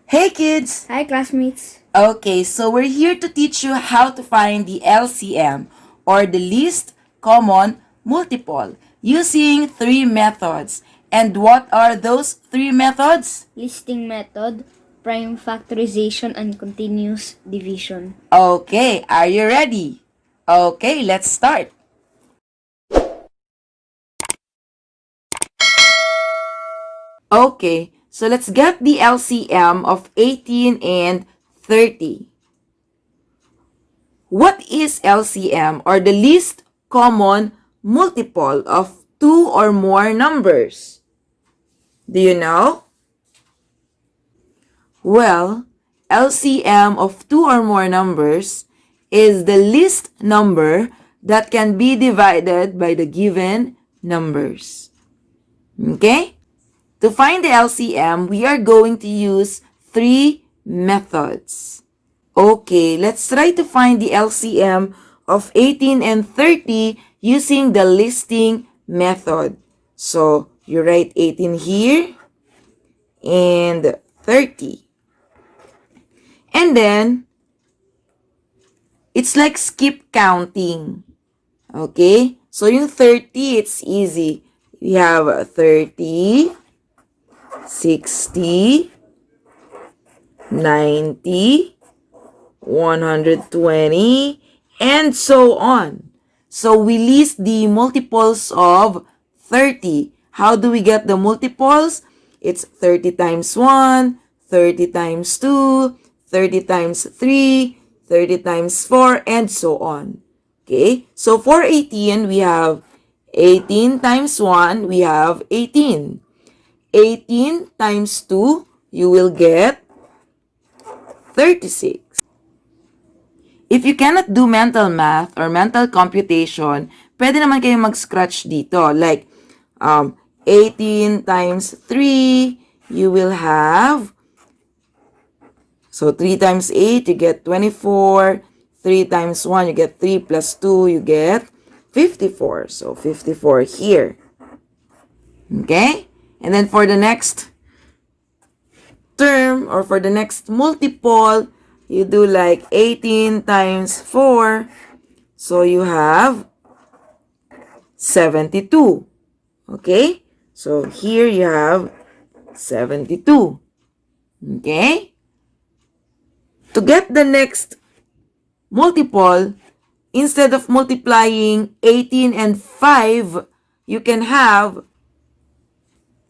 Hey kids! Hi classmates. Okay, so we're here to teach you how to find the LCM or the least common multiple using three methods. And what are those three methods? Listing method, prime factorization, and continuous division. Okay, are you ready? Okay, let's start. Okay, so let's get the LCM of 18 and 30. What is LCM or the least common multiple of two or more numbers? Do you know? Well, LCM of two or more numbers is the least number that can be divided by the given numbers. Okay? To find the LCM, we are going to use three methods. Okay, let's try to find the LCM of 18 and 30 using the listing method. So, you write 18 here and 30. And then, it's like skip counting. Okay? So, yung 30, it's easy. We have 30, 60, 90, 120, and so on. So we list the multiples of 30. How do we get the multiples? It's 30 times 1, 30 times 2, 30 times 3, 30 times 4, and so on. Okay, so for 18, we have 18 times 1, we have 18. 18 times 2, you will get 36. If you cannot do mental math or mental computation, pwede naman kayo mag-scratch dito. Like, 18 times 3, you will have, so 3 times 8, you get 24. 3 times 1, you get 3 plus 2, you get 54. So, 54 here. Okay? And then for the next term or for the next multiple, you do like 18 times 4. So you have 72. Okay? So here you have 72. Okay? To get the next multiple, instead of multiplying 18 and 5, you can have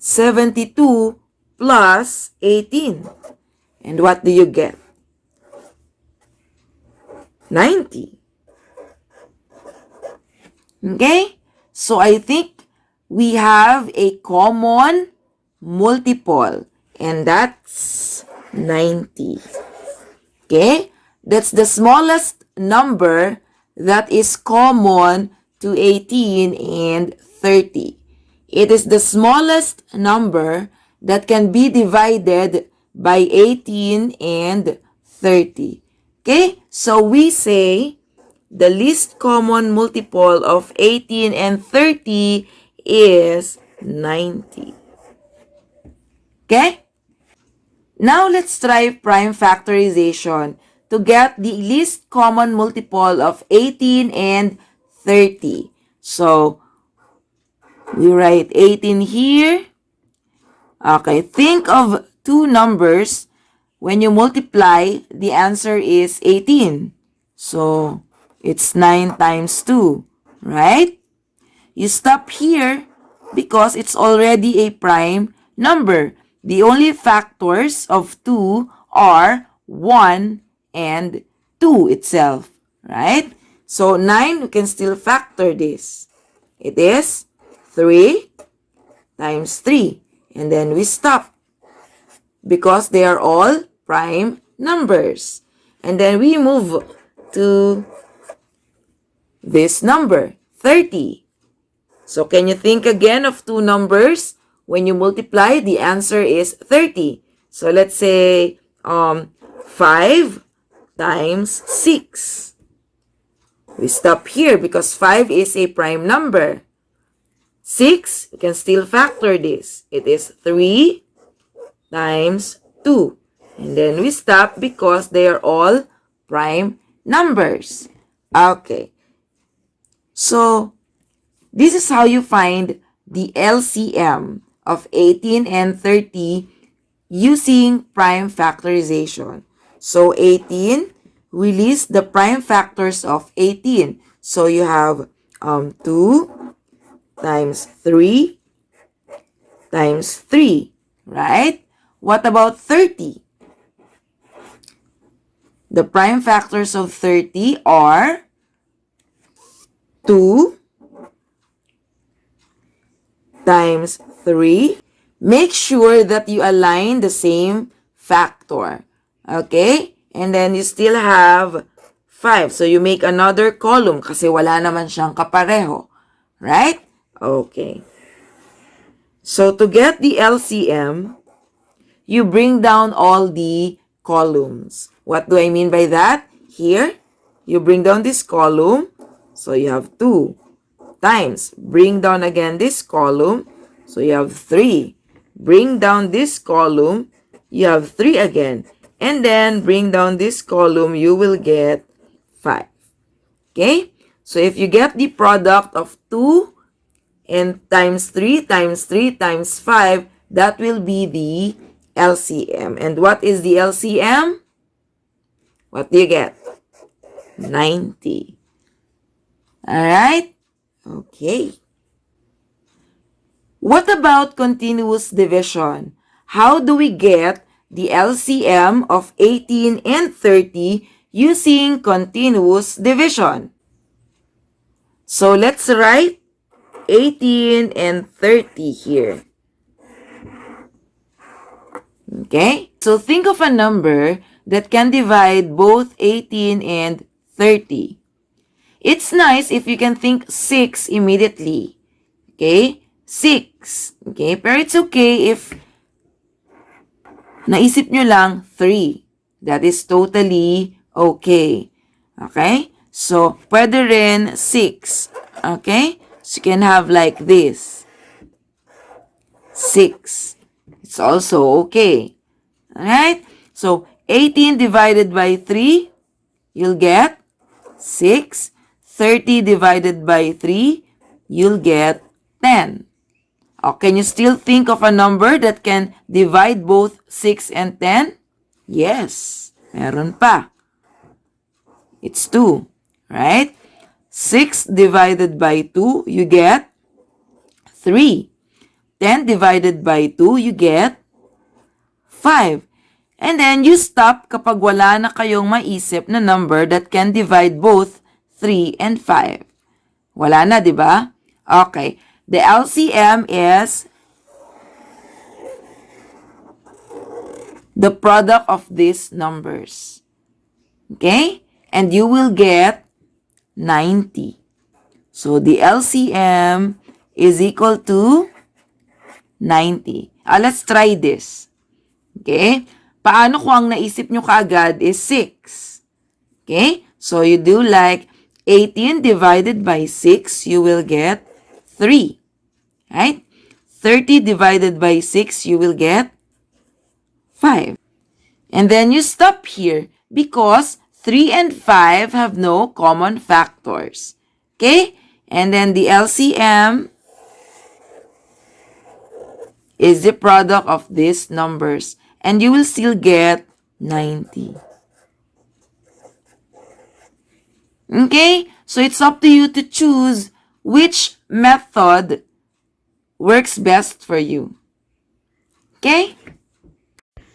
72 plus 18. And what do you get? 90. Okay? So I think we have a common multiple, and that's 90. Okay? That's the smallest number that is common to 18 and 30. It is the smallest number that can be divided by 18 and 30. Okay? So we say the least common multiple of 18 and 30 is 90. Okay? Now let's try prime factorization to get the least common multiple of 18 and 30. So, we write 18 here. Okay, think of two numbers. When you multiply, the answer is 18. So, it's 9 times 2, right? You stop here because it's already a prime number. The only factors of 2 are 1 and 2 itself, right? So 9, we can still factor this. It is 3 times 3. And then we stop because they are all prime numbers. And then we move to this number, 30. So can you think again of two numbers? When you multiply, the answer is 30. So let's say 5 times 6. We stop here because 5 is a prime number. 6, we can still factor this. It is 3 times 2. And then we stop because they are all prime numbers. Okay. So, this is how you find the LCM of 18 and 30 using prime factorization. So, 18, we list the prime factors of 18. So, you have 2 times 3 times 3, right? What about 30? The prime factors of 30 are 2 times 3. Make sure that you align the same factor. Okay? And then you still have 5. So you make another column kasi wala naman siyang kapareho. Right? Okay. So to get the LCM, you bring down all the columns. What do I mean by that? Here, you bring down this column. So you have 2 times. Bring down again this column. So you have 3. Bring down this column. You have 3 again. And then bring down this column. You will get 5. Okay? So if you get the product of 2 and times 3 times 3 times 5, that will be the LCM. And what is the LCM? What do you get? 90. Alright? Okay. What about continuous division? How do we get the LCM of 18 and 30 using continuous division? So let's write 18 and 30 here. Okay? So think of a number that can divide both 18 and 30. It's nice if you can think 6 immediately. Okay? 6. Okay? Pero it's okay if naisip nyo lang 3. That is totally okay. Okay? So, pwede rin 6. Okay? So, you can have like this. 6. It's also okay. Alright? So, 18 divided by 3, you'll get 6. 30 divided by 3, you'll get 10. Oh, can you still think of a number that can divide both 6 and 10? Yes. Meron pa. It's 2. Right? 6 divided by 2, you get 3. 10 divided by 2, you get 5. And then, you stop kapag wala na kayong maisip na number that can divide both 3 and 5. Wala na, di ba? Okay. The LCM is the product of these numbers. Okay? And you will get 90. So, the LCM is equal to 90. Let's try this. Okay? Paano kung ang naisip nyo kaagad is 6? Okay? So, you do like 18 divided by 6, you will get 3. Right? 30 divided by 6, you will get 5. And then you stop here because 3 and 5 have no common factors. Okay? And then the LCM is the product of these numbers. And you will still get 90. Okay? So it's up to you to choose which method works best for you. Okay?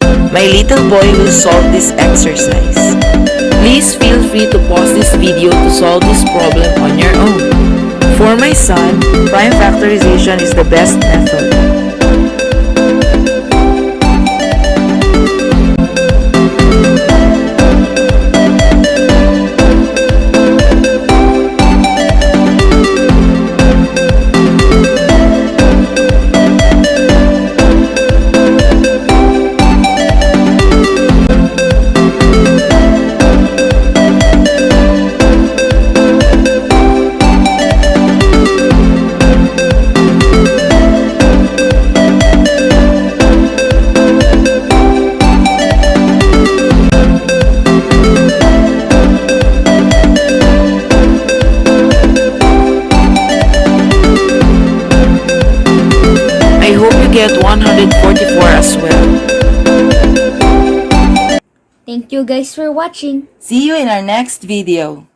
My little boy will solve this exercise. Please feel free to pause this video to solve this problem on your own. For my son, prime factorization is the best method. get 144 as well. Thank you guys for watching. See you in our next video.